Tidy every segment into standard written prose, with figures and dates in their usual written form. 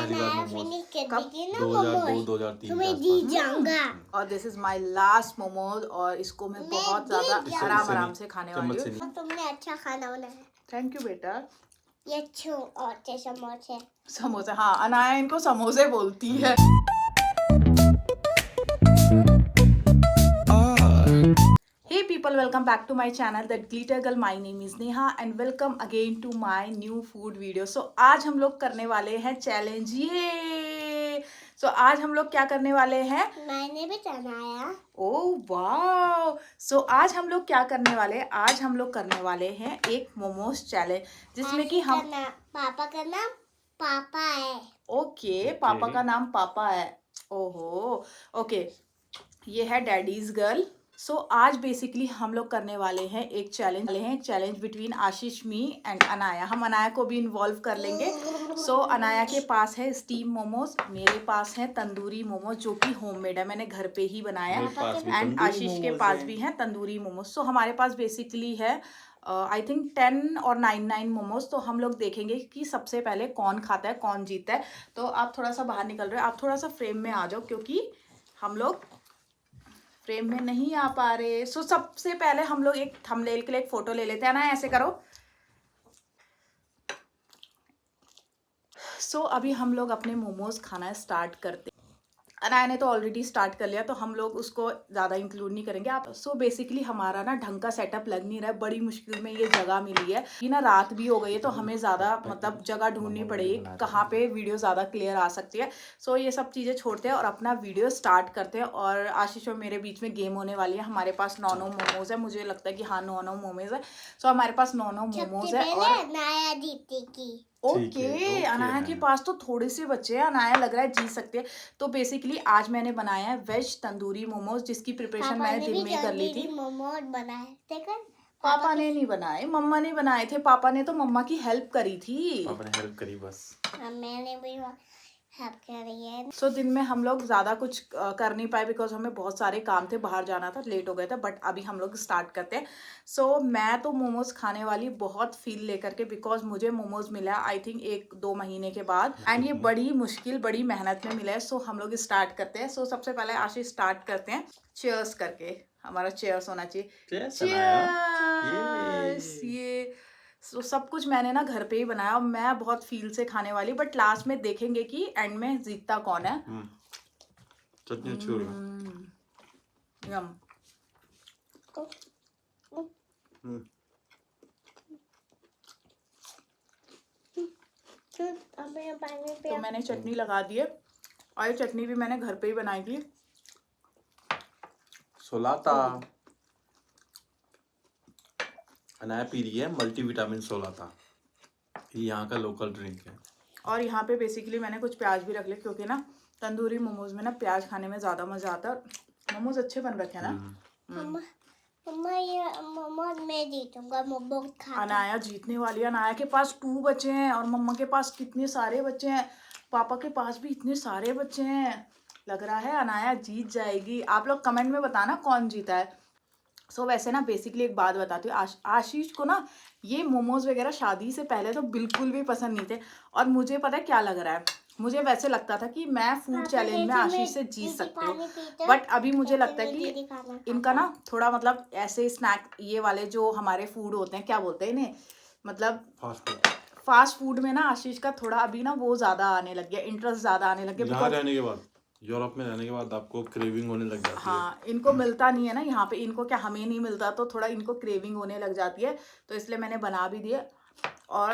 पहली बार मोमोज कब 2002-2003 के आसपास। और this is my last momos और इसको मैं बहुत ज्यादा आराम से खाने वाली हूँ। तुमने अच्छा खाना बनाया। थैंक यू बेटा। ये अच्छे समोसे। समोसे, हाँ अनाया इनको समोसे बोलती है। Hey people, welcome back to my channel That Glitter Girl. My name is Neha and welcome again to my new food video. So आज हम लोग करने वाले हैं चैलेंज। ये आज हम लोग क्या करने वाले हैं? मैंने भी बनाया। ओह वाह। आज हम लोग क्या करने वाले हैं? आज हम लोग करने वाले हैं एक मोमोज चैलेंज जिसमें कि हम पापा का नाम पापा है। ओके, पापा का नाम पापा है। ओहो ओके, ये है डैडीज गर्ल। आज बेसिकली हम लोग करने वाले हैं एक challenge between Ashish, me and Anaya. हम अनाया को भी इन्वॉल्व कर लेंगे। अनाया के पास है स्टीम मोमोज, मेरे पास है तंदूरी मोमोज जो कि होममेड है, मैंने घर पे ही बनाया। एंड आशीष के पास भी है तंदूरी मोमोज। हमारे पास बेसिकली है आई थिंक 10 और 9 मोमोज। तो हम लोग देखेंगे कि सबसे पहले कौन खाता है, कौन जीतता है। तो आप थोड़ा सा बाहर निकल रहे हो, आप थोड़ा सा फ्रेम में आ जाओ क्योंकि हम लोग फ्रेम में नहीं आ पा रहे। सबसे पहले हम लोग एक थंबनेल के लिए एक फोटो ले लेते हैं ना, ऐसे करो। अभी हम लोग अपने मोमोज खाना स्टार्ट करते हैं। अनाया ने तो ऑलरेडी स्टार्ट कर लिया तो हम लोग उसको ज़्यादा इंक्लूड नहीं करेंगे। आप बेसिकली हमारा ना ढंग का सेटअप लग नहीं रहा है, बड़ी मुश्किल में ये जगह मिली है कि ना रात भी हो गई है तो हमें ज़्यादा मतलब जगह ढूंढनी पड़ेगी कहाँ पे वीडियो ज़्यादा क्लियर आ सकती है। ये सब चीज़ें छोड़ते हैं और अपना वीडियो स्टार्ट करते हैं। और आशीष और मेरे बीच में गेम होने वाली है। हमारे पास 9 मोमोज है, मुझे लगता है कि हाँ 9 मोमोज है। हमारे पास 9 मोमोज है और नया जीतेगी। ओके, अनाया के पास तो थोड़े से बच्चे हैं, अनाया लग रहा है जीत सकते हैं। तो बेसिकली आज मैंने बनाया है वेज तंदूरी मोमोज जिसकी प्रिपरेशन मैंने दिन में कर ली थी। मोमोज बनाए थे पापा ने नहीं बनाए, मम्मा ने बनाए थे। पापा ने तो मम्मा की हेल्प करी थी। पापा ने हेल्प करी बस। मैंने भी हेल्प करी है। दिन में हम लोग ज़्यादा कुछ कर नहीं पाए बिकॉज हमें बहुत सारे काम थे, बाहर जाना था, लेट हो गए थे। बट अभी हम लोग स्टार्ट करते हैं। मैं तो मोमोज खाने वाली बहुत फील लेकर के, बिकॉज मुझे मोमोज मिला आई थिंक 1-2 महीने के बाद एंड ये बड़ी मुश्किल बड़ी मेहनत में मिला है। हम लोग स्टार्ट करते हैं। सबसे पहले आशीष स्टार्ट करते हैं चेयर्स करके। हमारा चेयर्स होना चाहिए। चेयर्स। ये सब कुछ मैंने ना घर पे ही बनाया। मैं बहुत फील से खाने वाली, बट लास्ट में देखेंगे कि एंड में जीतता कौन है। चटनी यम। तो मैंने चटनी लगा दी है और ये चटनी भी मैंने घर पे ही बनाई थी। सोलाता अनाया पी रही है मल्टीविटामिन सोलाता, ये यहाँ का लोकल ड्रिंक है। और यहाँ पे बेसिकली मैंने कुछ प्याज भी रख लिया क्योंकि ना तंदूरी मोमोज में ना प्याज खाने में ज़्यादा मज़ा आता है। मोमोज अच्छे बन रखे हैं ना। मम्मा ये मोमोज मैं जीतूंगा। मोमोज खा अनाया जीतने वाली है। अनाया के पास 2 बच्चे हैं और मम्मा के पास कितने सारे बच्चे हैं, पापा के पास भी इतने सारे बच्चे हैं। लग रहा है अनाया जीत जाएगी। आप लोग कमेंट में बताना कौन जीता है। वैसे ना बेसिकली एक बात बताती हूँ, आशीष को ना ये मोमोज वगैरह शादी से पहले तो बिल्कुल भी पसंद नहीं थे। और मुझे पता है क्या लग रहा है, मुझे वैसे लगता था कि मैं फूड चैलेंज में आशीष से जीत सकती हूँ। बट अभी मुझे लगता है कि इनका ना थोड़ा मतलब ऐसे स्नैक ये वाले जो हमारे फूड होते हैं, क्या बोलते हैं इन्हें, मतलब फास्ट फूड में ना आशीष का थोड़ा अभी ना वो ज़्यादा आने लग गया, इंटरेस्ट ज़्यादा आने लग गया। रहने के बाद यूरोप में रहने के बाद आपको क्रेविंग होने लग जाती है। हाँ, इनको मिलता नहीं है ना यहाँ पे, इनको क्या हमें नहीं मिलता तो थोड़ा इनको क्रेविंग होने लग जाती है। तो इसलिए मैंने बना भी दिया। और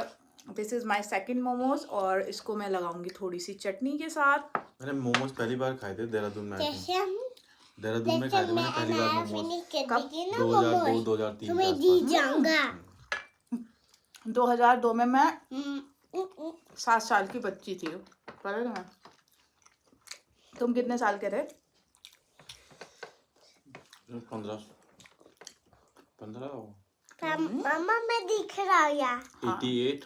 this is my second momos और इसको मैं लगाऊंगी थोड़ी सी चटनी के साथ। मैंने मोमोज पहली बार खाए थे देहरादून में। देहरादून में खाए थे मैंने पहली बार मोमोज। कब? 2002-2003 के आसपास। 2002 में मैं 7 साल की बच्ची थी। पता तुम्हें? तुम कितने साल के थे? 15। मम्मा मैं दिख रहा हूँ यार। 88,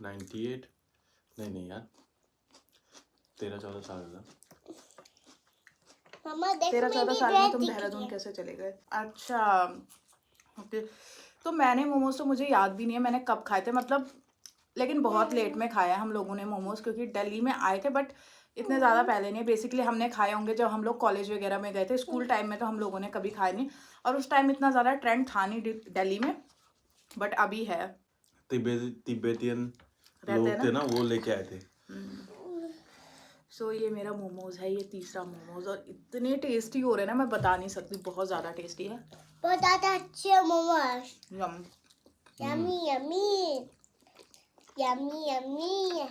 98 नहीं यार 13-14 साल का। मम्मा देख 13-14 साल में तुम देहरादून कैसे चले गए? अच्छा ओके। तो मैंने मोमोज तो मुझे याद भी नहीं है मैंने कब खाए थे। मतलब लेकिन बहुत लेट में खाया हम लोगों ने मोमोज, क्योंकि दिल्ली में आए थे बट इतने ज़्यादा पहले नहीं। बेसिकली हमने खाए होंगे जब हम लोग कॉलेज वगैरह में गए थे। स्कूल टाइम में तो हम लोगों ने कभी खाए नहीं, और उस टाइम इतना ज़्यादा ट्रेंड था नहीं दिल्ली में, बट अभी है। तिब्बतियन रहते लोग हैं थे ना। ना, वो लेके आए थे। सो ये मेरा मोमोज है, ये तीसरा मोमोज, और इतने टेस्टी हो रहे हैं ना, मैं बता नहीं सकती, बहुत ज़्यादा टेस्टी है। बहुत ज़्यादा अच्छे momos. Yum. Yummy yummy yummy yummy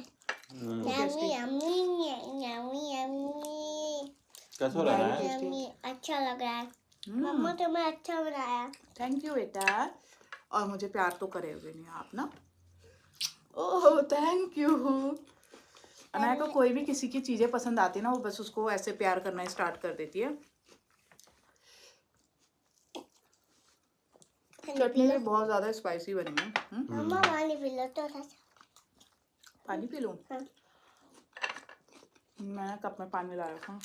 tasty. Yummy yummy yummy yummy कैसा लग रहा है? यम्मी। अच्छा लग रहा है मम्मा, तुम्हें अच्छा बनाया। थैंक यू बेटा। और मुझे प्यार तो करे हुए नहीं आप ना। Oh thank you. अनाया को कोई भी किसी की चीज़ें पसंद आती है ना, वो बस उसको ऐसे प्यार करना स्टार्ट कर देती है। चटनी भी बहुत ज़्यादा स्पाइसी बनी है। मम्मा पानी पी लो तो सा। पानी पी लूँ? हाँ। मैं कप में पानी ला रखा हूँ।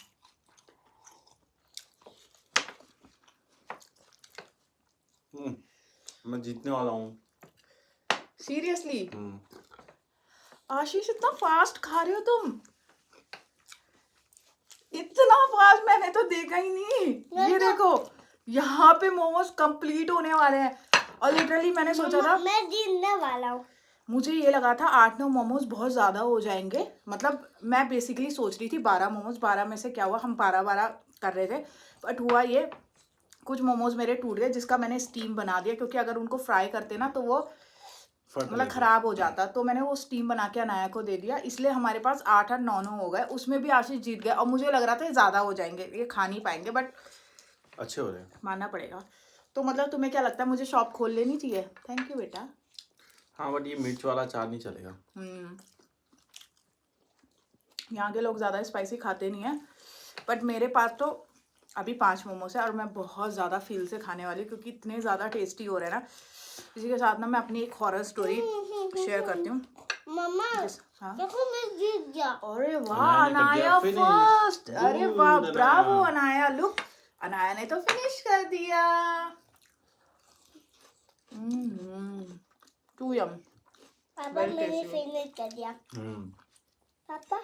मैं जीतने वाला हूँ। सीरियसली? आशीष इतना फास्ट खा रहे हो तुम? इतना फास्ट मैंने तो देखा ही नहीं। ये देखो यहाँ पे मोमोज कंप्लीट होने वाले हैं, और लिटरली मैंने सोचा था, मैं जीतने वाला हूँ। मुझे ये लगा था 8-9 मोमोज बहुत ज़्यादा हो जाएंगे। मतलब मैं बेसिकली सोच रही थी 12 मोमोज, 12 में से क्या हुआ हम 12-12 कर रहे थे, बट हुआ ये कुछ मोमोज मेरे टूट गए, जिसका मैंने स्टीम बना दिया, क्योंकि अगर उनको फ्राई करते ना तो वो मतलब ख़राब हो जाता। तो मैंने वो स्टीम बना के अनाया को दे दिया, इसलिए हमारे पास 8-9 हो गए। उसमें भी आशीष जीत गए, और मुझे लग रहा था ये ज़्यादा हो जाएंगे, ये खा नहीं पाएंगे, बट अच्छे हो रहे हैं। मानना पड़ेगा। तो मतलब तुम्हें क्या लगता है, मुझे शॉप खोल लेनी चाहिए? थैंक यू बेटा। हाँ, बट ये मिर्च वाला अचार नहीं चलेगा। यहाँ के लोग ज़्यादा स्पाइसी खाते नहीं हैं, बट मेरे पास तो अभी 5 मोमोज है, और मैं बहुत ज़्यादा फील से खाने वाली हूँ, क्योंकि इतने ज़्यादा टेस्टी हो रहे हैं ना। इसी के साथ ना मैं अपनी एक हॉरर स्टोरी शेयर करती हूँ। मम्मा हाँ, देखो मैं जीत गया। अरे वाह अनाया ने कर दिया अनाया finish। फर्स्ट। अरे वाह Good, Bravo Anaya. Anaya. Look, Anaya ने तो फिनिश कर दिया। टू यम। पापा Very मैंने tasty। फिनिश कर दिया। पापा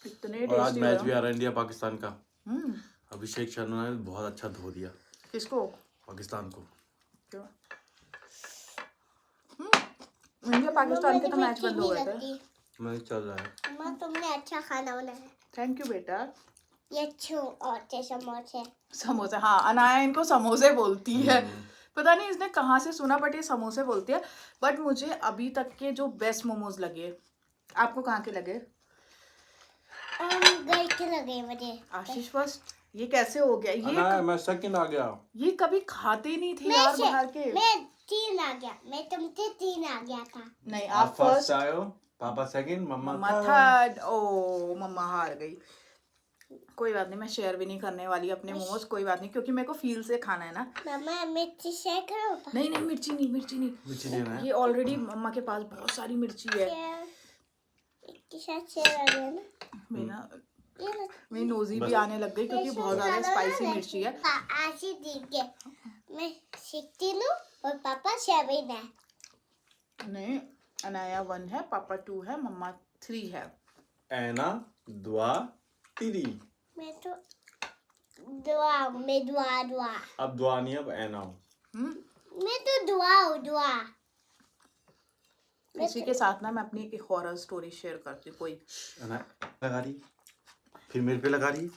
इतने और आज टेस्टी मैच भी आ रहा है इंडिया पाकिस्तान का। हम्म। अभिषेक शर्मा ने बहुत अच्छा धो दिया किसको? पाकिस्तान को। क्यों? इंडिया पाकिस्तान के तो मैच बंद हो गए थे। मैच चल रहा है। मम्मा तुमने अच्छा खाना बनाया। थैंक यू बेटा। ये अच्छे समोसे। समोसे, हाँ अनाया इनको समोसे बोलती है। पता नहीं इसने कहाँ से सुना, बट ये समोसे बोलती है। बट मुझे अभी तक के जो बेस्ट मोमोज लगे, आपको कहाँ के लगे? गए के लगे मुझे। आशीष फर्स्ट। ये कैसे हो गया? ये मैं सेकंड आ गया। ये कभी खाते नहीं थे यार बाहर के। मैं 3 आ गया। मैं तुमसे 3 आ गया था। नहीं आप फर्स्ट आए हो, पापा सेकंड, मम्मा थर्ड। ओ मम्मा हार गई। कोई बात नहीं, मैं शेयर भी नहीं करने वाली अपने मोमोज। कोई बात नहीं, क्योंकि मेरे को फील से खाना है ना। मम्मा मिर्ची शेयर करो। नहीं नहीं मिर्ची नहीं, मिर्ची नहीं। मिर्ची देना है। ये ऑलरेडी मम्मा के पास बहुत सारी मिर्ची है। इसके साथ शेयर आ गया ना। मेरी नोजी भी आने लग गई, क्योंकि बहुत ज्यादा स्पाइसी मिर्ची है। आशी जीत गए। मैं 16 हूँ और पापा 7 है। नहीं, अनाया 1 है, पापा 2 है, मम्मा 3 है। ऐना दुआ तीरी। मैं तो दुआ। अब दुआ नहीं, अब ऐना हो। मैं तो दुआ। इसी के साथ ना मैं अपनी एक हॉरर स्टोरी शेयर करती हूँ। कोई लगा रही, फिर मेरे पे लगा रही।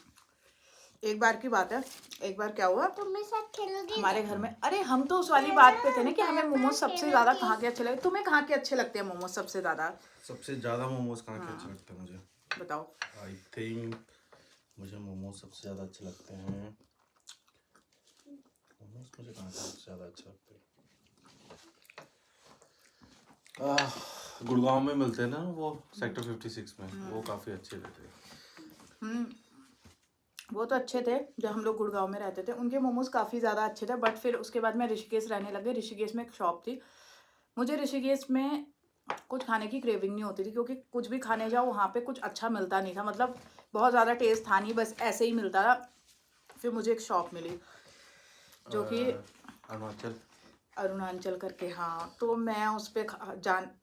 एक बार की बात है, एक बार क्या हुआ, तुम मेरे साथ खेलोगे? हमारे घर में, अरे हम तो उस वाली बात पे थे ना कि हमें मोमोज सबसे ज्यादा कहाँ के अच्छे लगे। तुम्हें कहाँ के अच्छे लगते हैं मोमोज सबसे ज्यादा? सबसे ज्यादा मोमोज कहाँ के अच्छे लगते हैं मुझे? बताओ। आई थिंक मुझे मोमोज सबसे ज्यादा अच्छे लगते हैं। मोमोज मुझे कहाँ के सबसे ज्यादा अच्छे लगते हैं? गुड़गांव में मिलते हैं ना वो, सेक्टर 56 में, वो काफी अच्छे रहते हैं। वो तो अच्छे थे जब हम लोग गुड़गांव में रहते थे, उनके मोमोज काफ़ी ज़्यादा अच्छे थे। बट फिर उसके बाद मैं ऋषिकेश रहने लगे। ऋषिकेश में एक शॉप थी, मुझे ऋषिकेश में कुछ खाने की क्रेविंग नहीं होती थी, क्योंकि कुछ भी खाने जाओ वहाँ पे कुछ अच्छा मिलता नहीं था। मतलब बहुत ज़्यादा टेस्ट था नहीं, बस ऐसे ही मिलता था। फिर मुझे एक शॉप मिली जो कि अरुणाचल करके, हाँ। तो मैं उस पे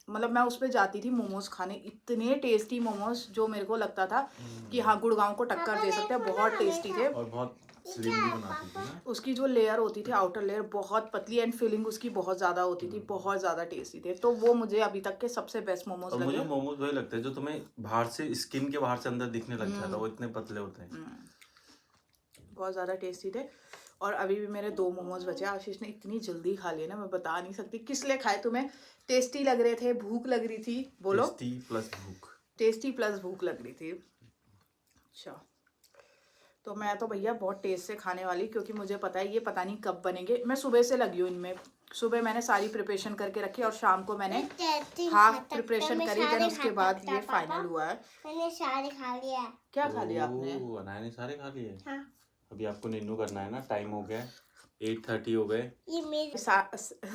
मतलब मैं उस पे जाती थी मोमोज खाने, इतने टेस्टी मोमोज जो मेरे को लगता था कि हाँ गुड़गांव को टक्कर दे सकते हैं, बहुत टेस्टी थे। और बहुत स्लिम भी बनाती थी ना। उसकी जो लेयर होती थी, आउटर लेयर बहुत पतली एंड फिलिंग उसकी बहुत ज़्यादा होती थी, बहुत ज़्यादा टेस्टी थे। तो वो मुझे अभी तक के सबसे बेस्ट मोमोज और लगे। मुझे मोमोज वही लगते हैं जो तुम्हें बाहर से स्किन के बाहर से अंदर दिखने लग जाता है, वो इतने पतले होते हैं। बहुत ज़्यादा टेस्टी थे। और अभी भी मेरे 2 मोमोज बचे। आशीष ने इतनी जल्दी खा लिए ना, मैं बता नहीं सकती किस लिए खाए। तुम्हें टेस्टी लग रहे थे, भूख लग रही थी? बोलो। टेस्टी प्लस भूख। टेस्टी प्लस भूख लग रही थी। अच्छा, तो मैं तो भैया बहुत टेस्ट से खाने वाली, क्योंकि मुझे पता है ये पता नहीं कब बनेंगे। मैं सुबह से लगी हूँ इनमें। सुबह मैंने सारी प्रिपरेशन करके रखी और शाम को मैंने हाफ प्रिपरेशन करी, देन उसके बाद ये फाइनल हुआ है। मैंने सारे खा लिया है। क्या खा लिया आपने? अनाया ने सारे खा लिए। हाँ। अभी आपको निन्नू करना है ना, टाइम हो गया 8:30 हो गए। ये मेरे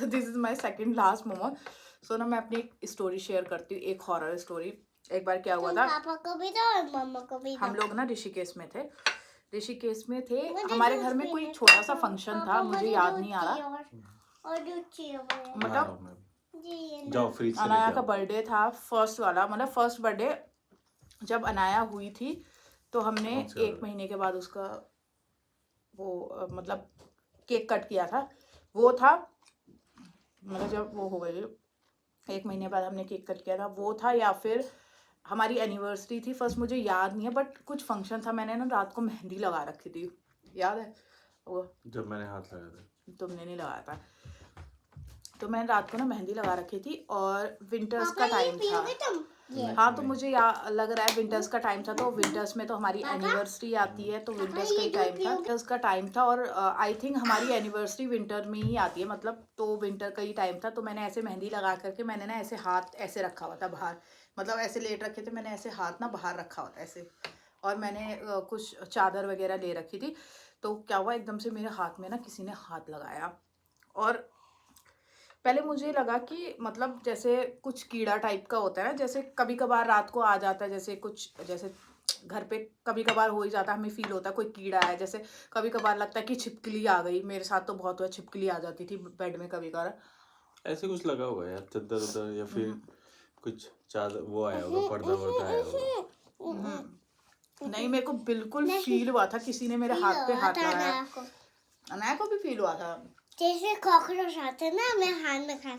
this is my second last momo. So ना मैं अपनी एक स्टोरी शेयर करती हूँ, एक हॉरर स्टोरी। एक बार क्या हुआ था, पापा को भी दो और मम्मा को भी दो। हम लोग ना ऋषिकेश में थे। ऋषिकेश में थे, मुझे हमारे जूस घर में कोई पीने छोटा सा पापा, फंक्शन पापा, था, मुझे मुझे याद दूध नहीं आ चाहिए रहा। और दूध चाहिए मुझे। मतलब जी ये जाओ फ्रिज से अनाया लेके का आओ। बर्थडे था, फर्स्ट वाला, मतलब फर्स्ट बर्थडे जब अनाया हुई थी, तो हमने कौन सा 1 वाला? महीने के बाद उसका वो मतलब केक कट किया था। वो था मतलब जब वो हो गई 1 महीने बाद हमने केक कट किया था, वो था, या फिर हमारी एनिवर्सरी थी फर्स्ट, मुझे याद नहीं है। बट कुछ फंक्शन था, मैंने ना रात को मेहंदी लगा रखी थी, याद है वो? जब मैंने हाथ लगाया था। तुमने नहीं लगाया था। तो मैंने रात को ना मेहंदी लगा रखी थी और विंटर्स पापा का ये टाइम था। पियोगे तुम? ये हाँ, तो मुझे लग रहा है विंटर्स का टाइम था, तो विंटर्स में तो हमारी एनिवर्सरी आती है, तो विंटर्स का ही टाइम था। विंटर्स का टाइम था और आई थिंक हमारी एनिवर्सरी विंटर में ही आती है, मतलब तो विंटर का ही टाइम था। तो मैंने ऐसे मेहंदी लगा करके मैंने ना ऐसे हाथ ऐसे रखा हुआ था बाहर, मतलब ऐसे लेट रखे थे, मैंने ऐसे हाथ ना बाहर रखा हुआ था ऐसे, और मैंने कुछ चादर वगैरह ले रखी थी। तो क्या हुआ, एकदम से मेरे हाथ में ना किसी ने हाथ लगाया, और पहले मुझे लगा कि मतलब जैसे कुछ कीड़ा टाइप का होता है ना, जैसे कभी कभार रात को आ जाता है, जैसे कुछ जैसे घर पे कभी कभार हो ही जाता है, हमें फील होता है कोई कीड़ा है। जैसे कभी कभार लगता है कि छिपकली आ गई, मेरे साथ तो बहुत हुआ, छिपकली आ जाती थी बेड में कभी कभार। ऐसे कुछ लगा होगा यार, चद्दर उधर, या फिर कुछ चादर वो आया होगा, पर्दा वर्दा आया होगा। नहीं, मेरे को बिल्कुल फील हुआ था किसी ने मेरे हाथ पे हाथ लगाया। अनाया को अनाया को भी फील हुआ था। जैसे कॉकरोच आते ना, मैं हाथ में खा।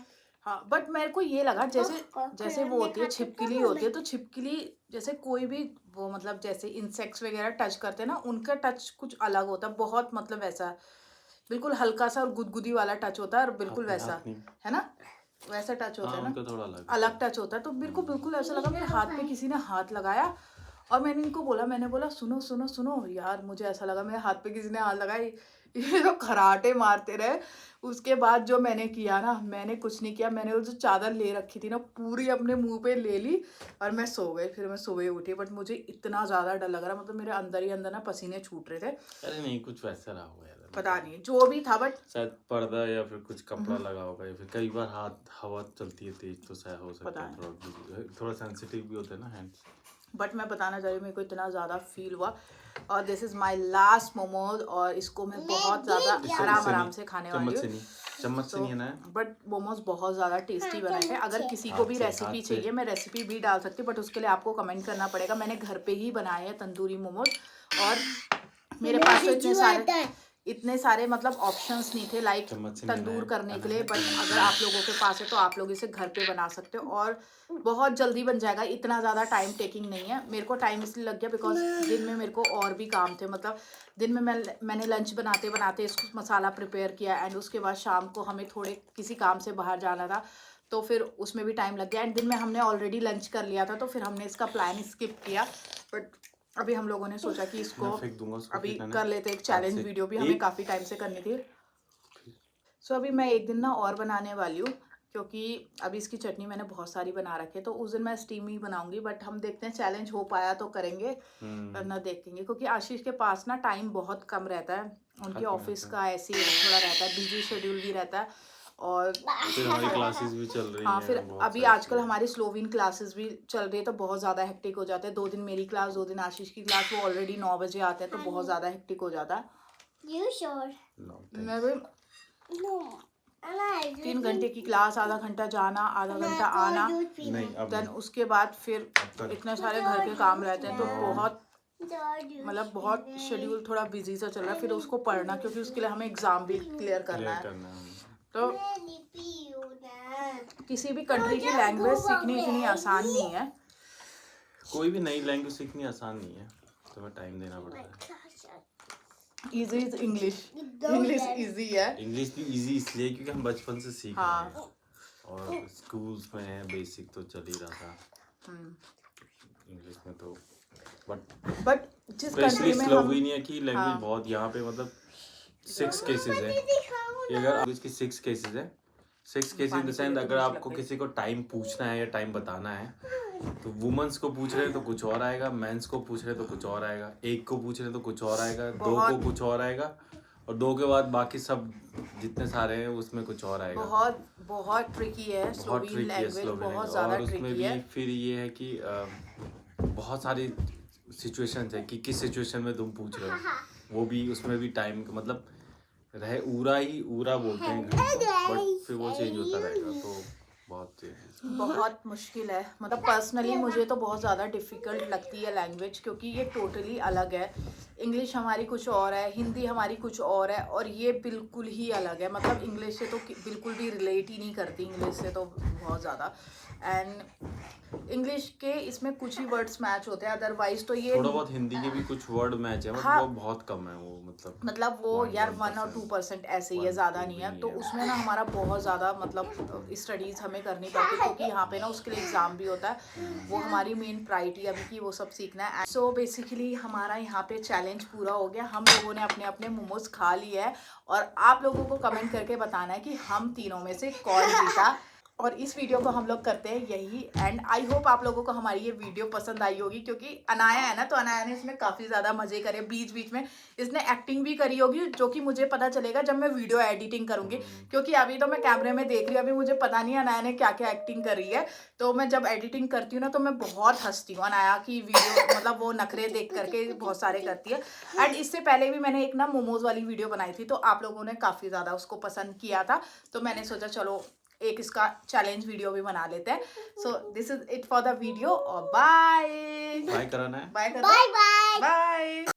हाँ, बट मेरे को ये लगा जैसे जैसे वो होती है खाते छिपकली तो होती है, तो छिपकली जैसे कोई भी वो मतलब जैसे इंसेक्ट्स वगैरह टच करते हैं ना, उनका टच कुछ अलग होता है, बहुत मतलब वैसा बिल्कुल हल्का सा और गुदगुदी वाला टच होता है, और बिल्कुल हाथ वैसा नहीं। है ना, वैसा टच होता हाँ, है ना, उनका थोड़ा अलग अलग टच होता है। तो मेरे को बिल्कुल ऐसा लगा मेरे हाथ पे किसी ने हाथ लगाया, और मैंने इनको बोला, मैंने बोला सुनो सुनो सुनो यार, मुझे ऐसा लगा मेरे हाथ पे किसी ने हाथ लगाई। ये तो खराटे मारते रहे। उसके बाद जो मैंने किया ना, मैंने कुछ नहीं किया, मैंने वो जो चादर ले रखी थी ना पूरी अपने मुंह पे ले ली, और मैं सो गई। फिर मैं सुबह उठी, बट मुझे इतना ज़्यादा डर लग रहा, मतलब मेरे अंदर ही अंदर ना पसीने छूट रहे थे। अरे नहीं, कुछ वैसा रहा होगा यार। पता नहीं जो भी था, बट शायद पर्दा या फिर कुछ कपड़ा लगा होगा, या फिर कई बार हाथ हवा चलती है तेज, तो शायद हो सकता पता है थोड़ा सेंसिटिव भी होता है ना हैंड्स। बट मैं बताना चाह रही हूँ, मेरे को इतना ज़्यादा फील हुआ। और this is my last momos, और इसको मैं बहुत ज़्यादा आराम से खाने वाली चम्मच से हूँ। नहीं, चम्मच से नहीं है ना। बट मोमोज बहुत ज़्यादा टेस्टी बने थे। अगर किसी को भी हाथ रेसिपी से। चाहिए, मैं रेसिपी भी डाल सकती हूँ, बट उसके लिए आपको कमेंट करना पड़ेगा। मैंने घर पे ही बनाए हैं तंदूरी मोमोज, और मेरे पास तो इतने सारे मतलब ऑप्शंस नहीं थे लाइक चम्मच से तंदूर नहीं करने के लिए। बट अगर आप लोगों के पास है तो आप लोग इसे घर पे बना सकते हो, और बहुत जल्दी बन जाएगा, इतना ज़्यादा टाइम टेकिंग नहीं है। मेरे को टाइम इसलिए लग गया बिकॉज दिन में मेरे को और भी काम थे, मतलब दिन में मैंने लंच बनाते बनाते इसको मसाला प्रिपेयर किया, एंड उसके बाद शाम को हमें थोड़े किसी काम से बाहर जाना था, तो फिर उसमें भी टाइम लग गया, एंड दिन में हमने ऑलरेडी लंच कर लिया था, तो फिर हमने इसका प्लान स्किप किया। बट अभी हम लोगों ने सोचा कि इसको मैं फेंक दूंगा उसको, अभी फेंकना नहीं। कर लेते, एक चैलेंज हाथ से। वीडियो भी हमें काफ़ी टाइम से करनी थी। सो अभी मैं एक दिन ना और बनाने वाली हूँ, क्योंकि अभी इसकी चटनी मैंने बहुत सारी बना रखी है, तो उस दिन मैं स्टीम ही बनाऊंगी। बट हम देखते हैं, चैलेंज हो पाया तो करेंगे, वरना देखेंगे, क्योंकि आशीष के पास ना टाइम बहुत कम रहता है, उनके ऑफिस का ऐसे ही थोड़ा रहता है, बिजी शेड्यूल भी रहता है, और फिर हमारी क्लासेस भी चल रही हाँ, हैं, फिर बहुत अभी सारी आजकल हमारी स्लोविन क्लासेस भी चल रही है, तो बहुत ज़्यादा हेक्टिक हो जाता है। 2 दिन मेरी क्लास, 2 दिन आशीष की क्लास, वो ऑलरेडी 9 बजे आते हैं, तो बहुत ज़्यादा हेक्टिक हो जाता है। You sure? No, मैं भी No. 3 घंटे की क्लास, आधा घंटा जाना, आधा घंटा आना, नहीं अब देन उसके बाद फिर तक इतने सारे घर के काम रहते हैं तो बहुत मतलब बहुत शेड्यूल थोड़ा बिजी सा चल रहा है। फिर उसको पढ़ना, क्योंकि उसके लिए हमें एग्जाम भी क्लियर करना क्लियर है। करना है। तो किसी भी कंट्री की लैंग्वेज सीखनी इतनी आसान नहीं है। कोई भी नई लैंग्वेज सीखनी आसान नहीं है, तुम्हें टाइम देना पड़ता है। Easy is English, English easy है। इंग्लिश भी इजी इसलिए क्योंकि हम बचपन से सीख हाँ। रहे हैं और स्कूल्स में है, बेसिक तो चल ही रहा था इंग्लिश में तो। बट जिस कंट्री स्पेशली में हम स्लोवेनिया की लैंग्वेज हाँ। बहुत यहाँ पे मतलब 6 केसेस है। ये अगर आप इसकी 6 केसेस है, 6 केसेस इन द सेंस अगर आपको किसी को टाइम पूछना है या टाइम बताना है तो वुमेन्स को पूछ रहे हैं तो कुछ और आएगा, मेंस को पूछ रहे हैं तो कुछ और आएगा, एक को पूछ रहे हैं तो कुछ और आएगा, दो को कुछ और आएगा और 2 के बाद बाकी सब जितने सारे हैं उसमें कुछ और आएगा। बहुत बहुत ट्रिकी है बहुत स्लोवेन ट्रिकी है लैंग्वेज, स्लोवेनियन बहुत और ज़्यादा उसमें ट्रिकी भी है। फिर ये है कि बहुत सारी सिचुएशंस है कि किस सिचुएशन में तुम पूछ रहे हो, वो भी उसमें भी टाइम मतलब रहे ऊरा बोलते हैं बट फिर वो चेंज होता रहेगा तो बहुत मुश्किल है। मतलब पर्सनली मुझे तो बहुत ज़्यादा डिफ़िकल्ट लगती है लैंग्वेज, क्योंकि ये टोटली अलग है। इंग्लिश हमारी कुछ और है, हिंदी हमारी कुछ और है, और ये बिल्कुल ही अलग है। मतलब इंग्लिश से तो बिल्कुल भी रिलेट ही नहीं करती, इंग्लिश से तो बहुत ज़्यादा। एंड इंग्लिश के इसमें कुछ ही वर्ड्स मैच होते हैं, अदरवाइज तो ये थोड़ा बहुत हिंदी के भी कुछ वर्ड मैच है बट हाँ। वो बहुत कम है, वो मतलब वो यार 1 और 2% ऐसे ही है, ज़्यादा नहीं है। तो उसमें ना हमारा बहुत ज़्यादा मतलब स्टडीज़ हमें करनी पड़ती है, क्योंकि यहाँ पे ना उसके लिए एग्ज़ाम भी होता है। वो हमारी मेन प्रायोरिटी अभी की वो सब सीखना है। सो बेसिकली हमारा यहाँ पे चैलेंज पूरा हो गया। हम लोगों ने अपने अपने मोमोज खा लिए है और आप लोगों को कमेंट करके बताना है कि हम तीनों में से कौन जीता। और इस वीडियो को हम लोग करते हैं यही एंड। आई होप आप लोगों को हमारी ये वीडियो पसंद आई होगी, क्योंकि अनाया है ना, तो अनाया ने इसमें काफ़ी ज़्यादा मज़े करे। बीच बीच में इसने एक्टिंग भी करी होगी, जो कि मुझे पता चलेगा जब मैं वीडियो एडिटिंग करूँगी, क्योंकि अभी तो मैं कैमरे में देख रही हूँ, अभी मुझे पता नहीं अनाया ने क्या क्या एक्टिंग करी है। तो मैं जब एडिटिंग करती हूँ ना तो मैं बहुत हंसती हूँ। अनाया की वीडियो मतलब वो नखरे देख करके बहुत सारे करती है। एंड इससे पहले भी मैंने एक ना मोमोज वाली वीडियो बनाई थी, तो आप लोगों ने काफ़ी ज़्यादा उसको पसंद किया था, तो मैंने सोचा चलो एक इसका चैलेंज वीडियो भी बना लेते हैं। So this is it for the video और बाय। बाय कराना है। Bye bye bye. बाय।